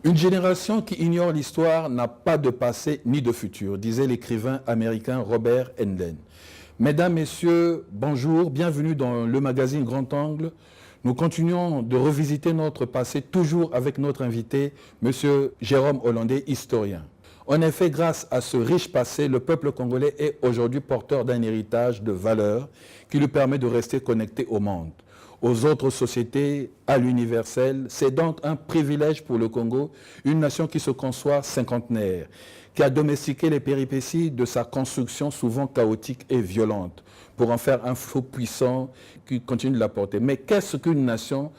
Une génération qui ignore l'histoire n'a pas de passé ni de futur, disait l'écrivain américain Robert Heinlein. Mesdames, Messieurs, bonjour, bienvenue dans le magazine Grand Angle. Nous continuons de revisiter notre passé, toujours avec notre invité, M. Jérôme Hollandais, historien. En effet, grâce à ce riche passé, le peuple congolais est aujourd'hui porteur d'un héritage de valeurs qui lui permet de rester connecté au monde, aux autres sociétés, à l'universel. C'est donc un privilège pour le Congo, une nation qui se conçoit cinquantenaire, qui a domestiqué les péripéties de sa construction souvent chaotique et violente, pour en faire un flot puissant qui continue de la porter. Mais qu'est-ce qu'une nation ?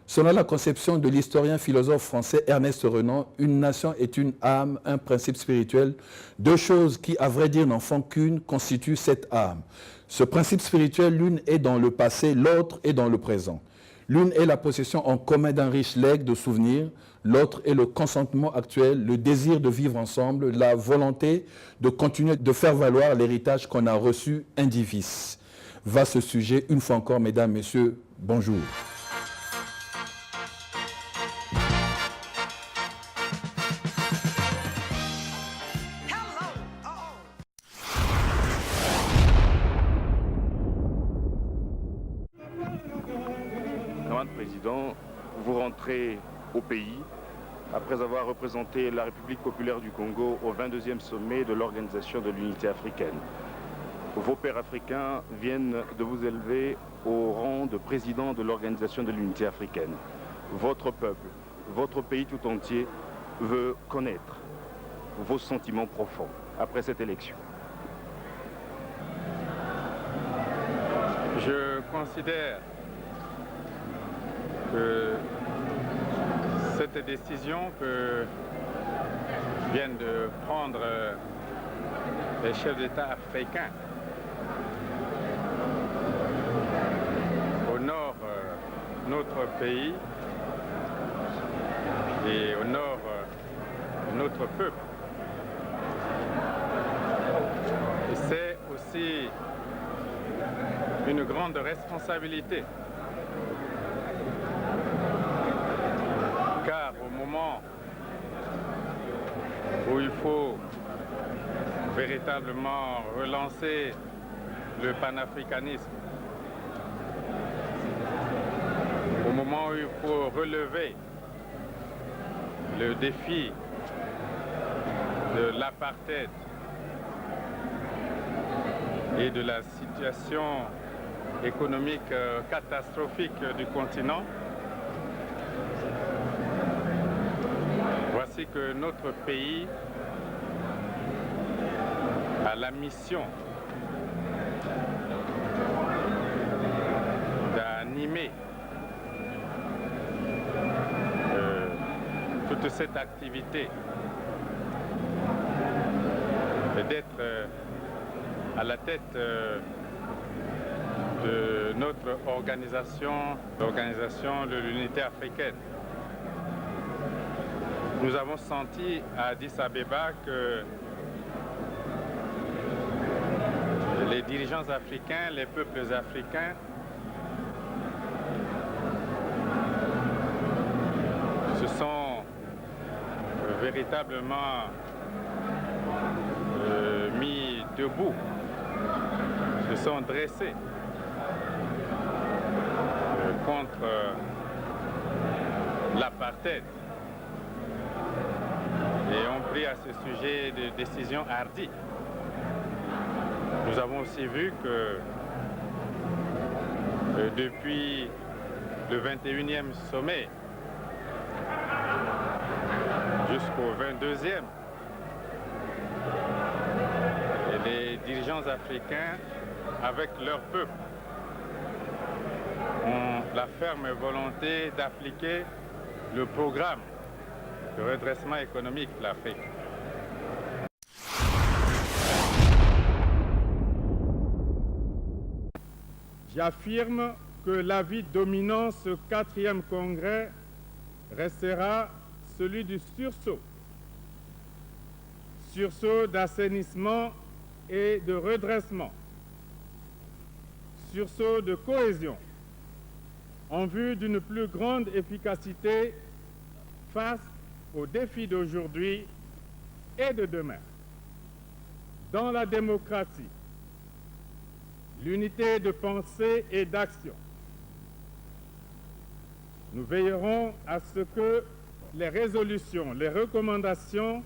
Selon la conception de l'historien philosophe français Ernest Renan, une nation est une âme, un principe spirituel, deux choses qui, à vrai dire, n'en font qu'une, constituent cette âme. Ce principe spirituel, l'une est dans le passé, l'autre est dans le présent. L'une est la possession en commun d'un riche legs de souvenirs, l'autre est le consentement actuel, le désir de vivre ensemble, la volonté de continuer de faire valoir l'héritage qu'on a reçu indivis. Vaste sujet, une fois encore, mesdames, messieurs, bonjour. Président, vous rentrez au pays après avoir représenté la République populaire du Congo au 22e sommet de l'Organisation de l'Unité africaine. Vos pairs africains viennent de vous élever au rang de président de l'Organisation de l'Unité africaine. Votre peuple, votre pays tout entier veut connaître vos sentiments profonds après cette élection. Je considère que cette décision que viennent de prendre les chefs d'État africains honore notre pays et honore notre peuple. Et c'est aussi une grande responsabilité. Car au moment où il faut véritablement relancer le panafricanisme, au moment où il faut relever le défi de l'apartheid et de la situation économique catastrophique du continent, voici que notre pays a la mission d'animer toute cette activité et d'être à la tête de notre organisation, l'Organisation de l'Unité africaine. Nous avons senti à Addis Abeba que les dirigeants africains, les peuples africains se sont véritablement mis debout, se sont dressés contre l'apartheid et ont pris à ce sujet des décisions hardies. Nous avons aussi vu que depuis le 21e sommet jusqu'au 22e, les dirigeants africains, avec leur peuple, ont la ferme volonté d'appliquer le programme de redressement économique de l'Afrique. J'affirme que l'avis dominant ce 4e congrès restera celui du sursaut. Sursaut d'assainissement et de redressement. Sursaut de cohésion en vue d'une plus grande efficacité face aux défis d'aujourd'hui et de demain. Dans la démocratie, l'unité de pensée et d'action, nous veillerons à ce que les résolutions, les recommandations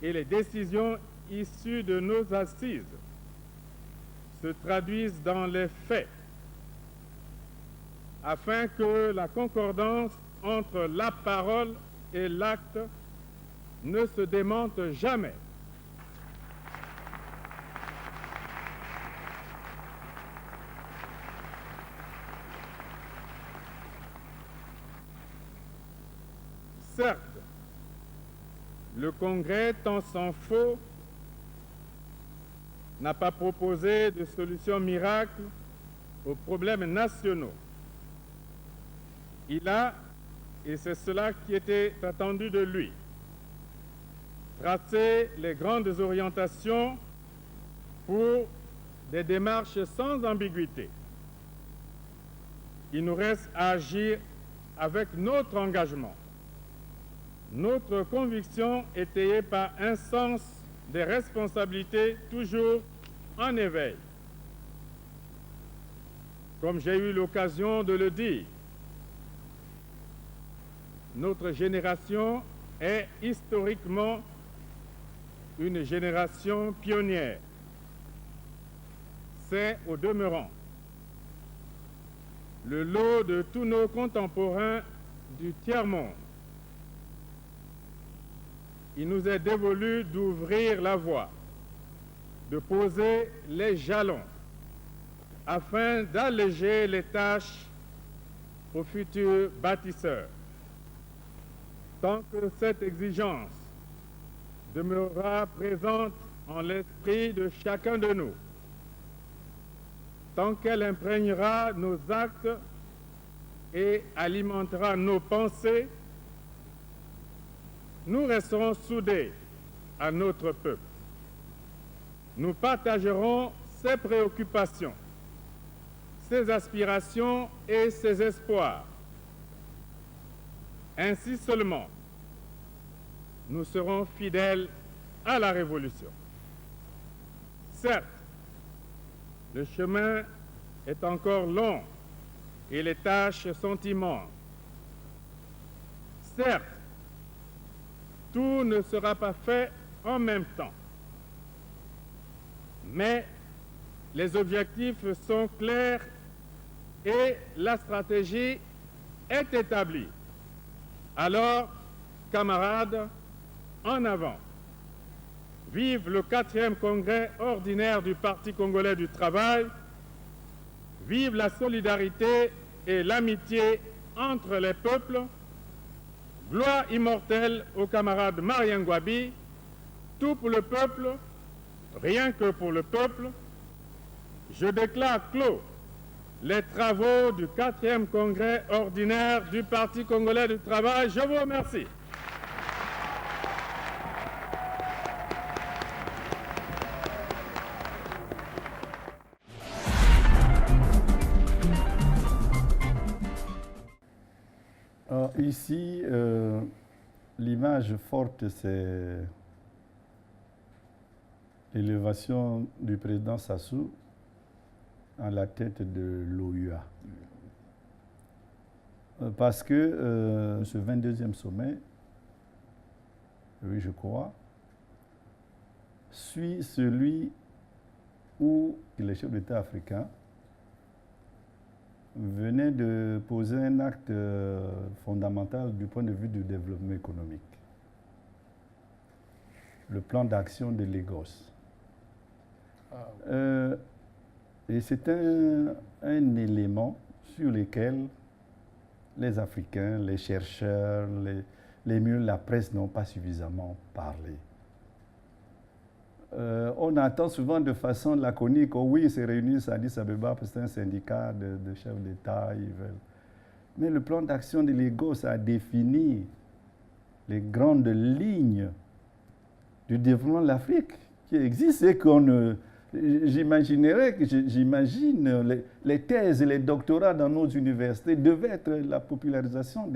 et les décisions issues de nos assises se traduisent dans les faits, afin que la concordance entre la parole et l'acte ne se démente jamais. Certes, le Congrès, tant s'en faut, n'a pas proposé de solution miracle aux problèmes nationaux. Il a, et c'est cela qui était attendu de lui, tracé les grandes orientations pour des démarches sans ambiguïté. Il nous reste à agir avec notre engagement, notre conviction étayée par un sens des responsabilités toujours en éveil. Comme j'ai eu l'occasion de le dire, notre génération est historiquement une génération pionnière. C'est au demeurant le lot de tous nos contemporains du tiers-monde. Il nous est dévolu d'ouvrir la voie, de poser les jalons, afin d'alléger les tâches aux futurs bâtisseurs. Tant que cette exigence demeurera présente en l'esprit de chacun de nous, tant qu'elle imprégnera nos actes et alimentera nos pensées, nous resterons soudés à notre peuple. Nous partagerons ses préoccupations, ses aspirations et ses espoirs. Ainsi seulement, nous serons fidèles à la Révolution. Certes, le chemin est encore long et les tâches sont immenses. Certes, tout ne sera pas fait en même temps. Mais les objectifs sont clairs et la stratégie est établie. Alors, camarades, en avant. Vive le 4e congrès ordinaire du Parti congolais du travail. Vive la solidarité et l'amitié entre les peuples. Gloire immortelle au camarade Marien Ngouabi. Tout pour le peuple, rien que pour le peuple. Je déclare clos les travaux du 4e congrès ordinaire du Parti congolais du travail. Je vous remercie. Ici, l'image forte, c'est l'élévation du président Sassou à la tête de l'OUA. Parce que ce 22e sommet, oui je crois, suit celui où les chefs d'État africains venaient de poser un acte fondamental du point de vue du développement économique. Le plan d'action de Lagos. Et c'est un élément sur lequel les Africains, les chercheurs, les milieux de la presse n'ont pas suffisamment parlé. On entend souvent de façon laconique, oh oui, ils se réunissent à Addis Abeba parce que c'est un syndicat de chefs d'État. Mais le plan d'action de Lagos a défini les grandes lignes du développement de l'Afrique qui existent et qu'on j'imagine les thèses et les doctorats dans nos universités devaient être la popularisation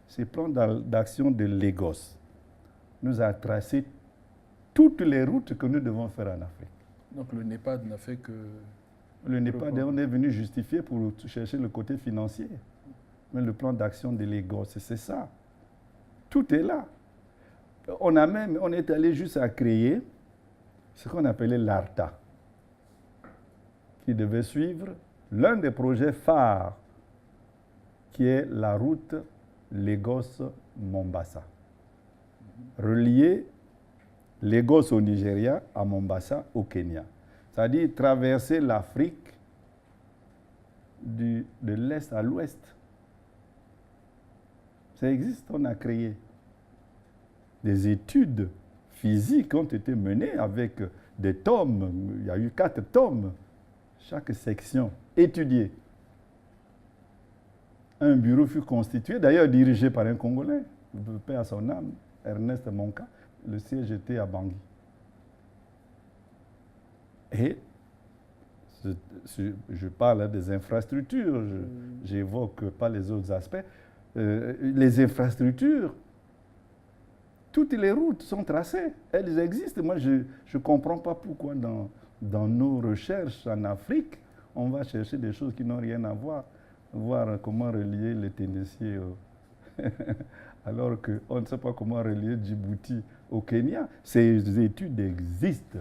ce plan d'action de Lagos nous a tracé toutes les routes que nous devons faire en Afrique. Donc le NEPAD n'a fait que... Le NEPAD, on est venu justifier pour chercher le côté financier. Mais le plan d'action de Lagos, c'est ça. Tout est là. On est allé juste à créer ce qu'on appelait l'ARTA, qui devait suivre l'un des projets phares, qui est la route Lagos-Mombasa. Relier Lagos au Nigeria à Mombasa au Kenya. C'est-à-dire traverser l'Afrique de l'est à l'ouest. Ça existe, on a créé. Des études physiques ont été menées avec des tomes. Il y a eu 4 tomes. Chaque section étudiée. Un bureau fut constitué, d'ailleurs dirigé par un Congolais, paix à son âme, Ernest Monka. Le siège était à Bangui. Et je parle des infrastructures, je n'évoque pas les autres aspects. Les infrastructures, toutes les routes sont tracées, elles existent. Moi, je ne comprends pas pourquoi dans nos recherches en Afrique, on va chercher des choses qui n'ont rien à voir comment relier les Ténésiens alors qu'on ne sait pas comment relier Djibouti au Kenya. Ces études existent.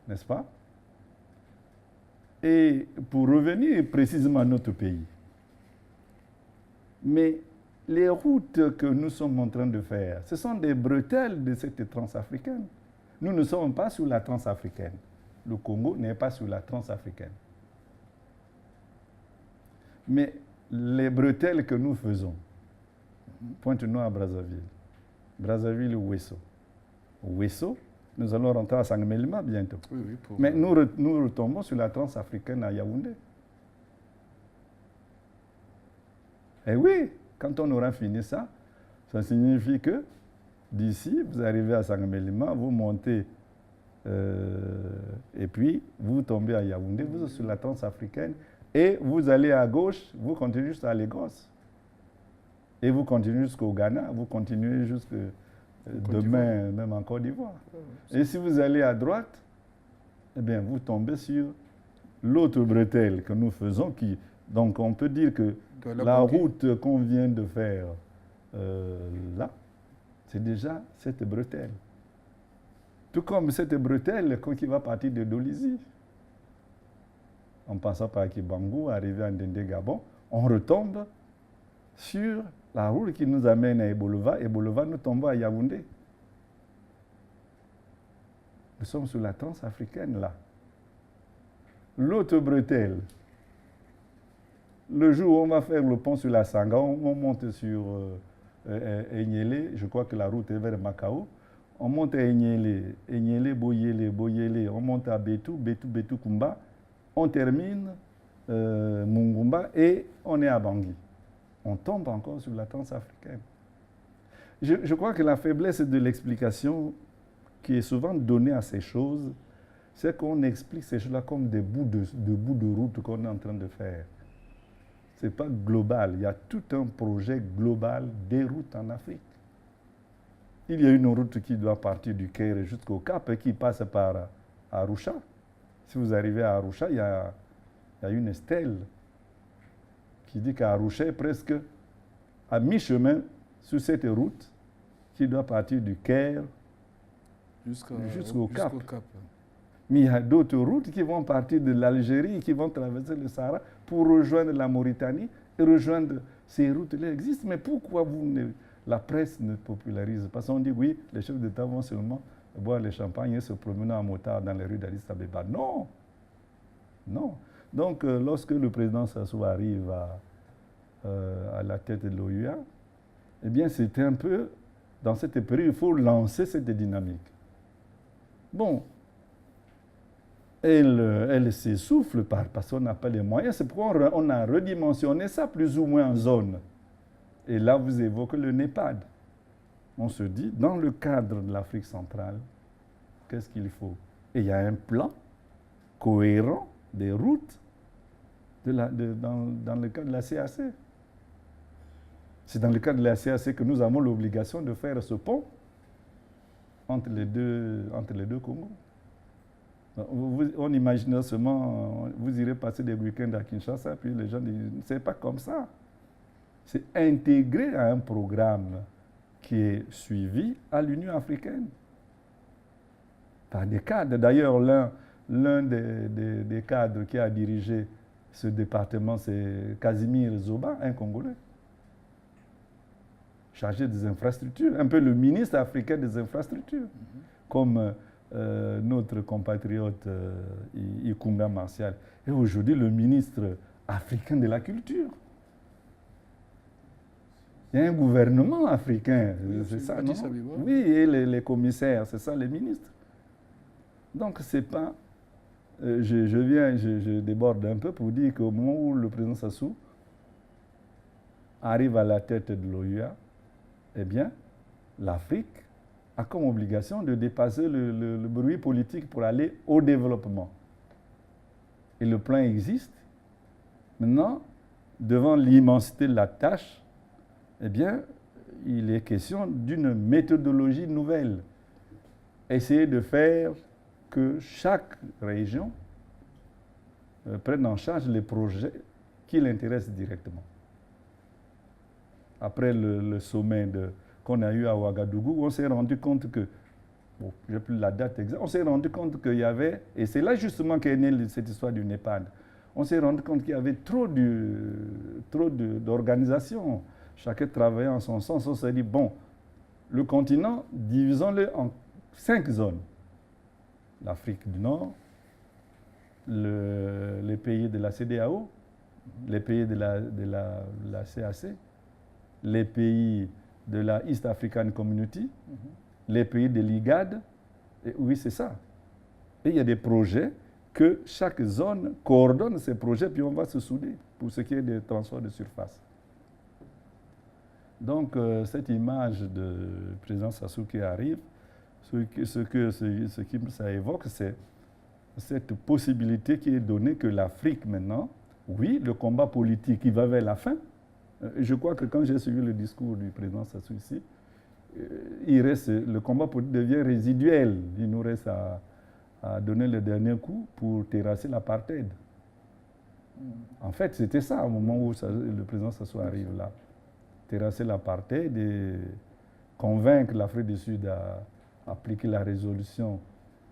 N'est-ce pas? Et pour revenir précisément à notre pays, mais les routes que nous sommes en train de faire, ce sont des bretelles de cette transafricaine. Nous ne sommes pas sur la transafricaine. Le Congo n'est pas sur la transafricaine. Mais les bretelles que nous faisons, Pointe-Noire, Brazzaville, Brazzaville-Ouesso. Ouesso, nous allons rentrer à Sangamelima bientôt. Oui, mais nous retombons sur la transafricaine à Yaoundé. Et oui, quand on aura fini ça, ça signifie que d'ici, vous arrivez à Sangamelima, vous montez et puis vous tombez à Yaoundé, vous êtes sur la transafricaine et vous allez à gauche, vous continuez jusqu'à Lagos. Et vous continuez jusqu'au Ghana, vous continuez jusqu'à demain, même en Côte d'Ivoire. Et si vous allez à droite, eh bien, vous tombez sur l'autre bretelle que nous faisons. Donc, on peut dire que la route qu'on vient de faire là, c'est déjà cette bretelle. Tout comme cette bretelle qui va partir de Dolisie. En passant par Kibangou, arrivé à Ndende Gabon, on retombe sur la route qui nous amène à Ebolova. Ebolova, nous tombons à Yaoundé. Nous sommes sur la transafricaine là. L'autre bretelle, le jour où on va faire le pont sur la Sanga, on monte sur Enyele, je crois que la route est vers Macao. On monte à Enyele, Boyele, on monte à Betou, Kumba. On termine Mungumba et on est à Bangui. On tombe encore sur la transafricaine. Je crois que la faiblesse de l'explication qui est souvent donnée à ces choses, c'est qu'on explique ces choses-là comme des bouts de route qu'on est en train de faire. Ce n'est pas global. Il y a tout un projet global des routes en Afrique. Il y a une route qui doit partir du Caire jusqu'au Cap et qui passe par Arusha. Si vous arrivez à Arusha, il y a une stèle qui dit qu'Arusha est presque à mi-chemin sur cette route qui doit partir du Caire jusqu'au Cap. Mais il y a d'autres routes qui vont partir de l'Algérie, qui vont traverser le Sahara pour rejoindre la Mauritanie et rejoindre ces routes-là existent. Mais pourquoi la presse ne popularise pas? Parce qu'on dit oui, les chefs d'État vont seulement boire le champagne et se promener en motard dans les rues d'Addis Abeba. Non. Non. Donc, lorsque le président Sassou arrive à la tête de l'OUA, eh bien, c'était un peu, dans cette période, il faut lancer cette dynamique. Bon, elle s'essouffle parce qu'on n'a pas les moyens. C'est pourquoi on a redimensionné ça plus ou moins en zone. Et là, vous évoquez le NEPAD. On se dit, dans le cadre de l'Afrique centrale, qu'est-ce qu'il faut? Et il y a un plan cohérent des routes dans le cadre de la CAC. C'est dans le cadre de la CAC que nous avons l'obligation de faire ce pont entre les deux Congos. On imagine seulement, vous irez passer des week-ends à Kinshasa, puis les gens disent, c'est pas comme ça. C'est intégré à un programme qui est suivi à l'Union africaine. Par des cadres. D'ailleurs, l'un des cadres qui a dirigé ce département, c'est Casimir Zoba, un Congolais, chargé des infrastructures, un peu le ministre africain des infrastructures, comme notre compatriote Ikunga Martial. Et aujourd'hui, le ministre africain de la culture. Il y a un gouvernement africain, c'est ça, non? Oui, et les commissaires, c'est ça, les ministres. Donc, c'est pas... je déborde un peu pour dire qu'au moment où le président Sassou arrive à la tête de l'OUA, eh bien, l'Afrique a comme obligation de dépasser le bruit politique pour aller au développement. Et le plan existe. Maintenant, devant l'immensité de la tâche, eh bien, il est question d'une méthodologie nouvelle. Essayer de faire que chaque région prenne en charge les projets qui l'intéressent directement. Après le sommet qu'on a eu à Ouagadougou, on s'est rendu compte que, bon, je n'ai plus la date exacte, on s'est rendu compte qu'il y avait, et c'est là justement qu'est née cette histoire du NEPAD, on s'est rendu compte qu'il y avait trop d'organisations, chacun travaillait en son sens. On s'est dit, bon, le continent, divisons-le en 5 zones. L'Afrique du Nord, les pays de la CEDEAO, les pays de la CAC, les pays de la East African Community, les pays de l'IGAD. Oui, c'est ça. Et il y a des projets que chaque zone coordonne ces projets, puis on va se souder pour ce qui est des transports de surface. Donc, cette image de président Sassou qui arrive, ce qui ça évoque, c'est cette possibilité qui est donnée que l'Afrique maintenant, oui, le combat politique, il va vers la fin. Je crois que quand j'ai suivi le discours du président Sassou ici, le combat politique devient résiduel. Il nous reste à donner le dernier coup pour terrasser l'apartheid. En fait, c'était ça au moment où le président Sassou arrive là. Terrasser l'apartheid et convaincre l'Afrique du Sud à appliquer la résolution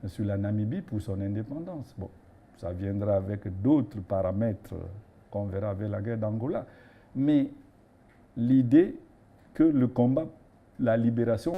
sur la Namibie pour son indépendance. Bon, ça viendra avec d'autres paramètres qu'on verra avec la guerre d'Angola. Mais l'idée que le combat, la libération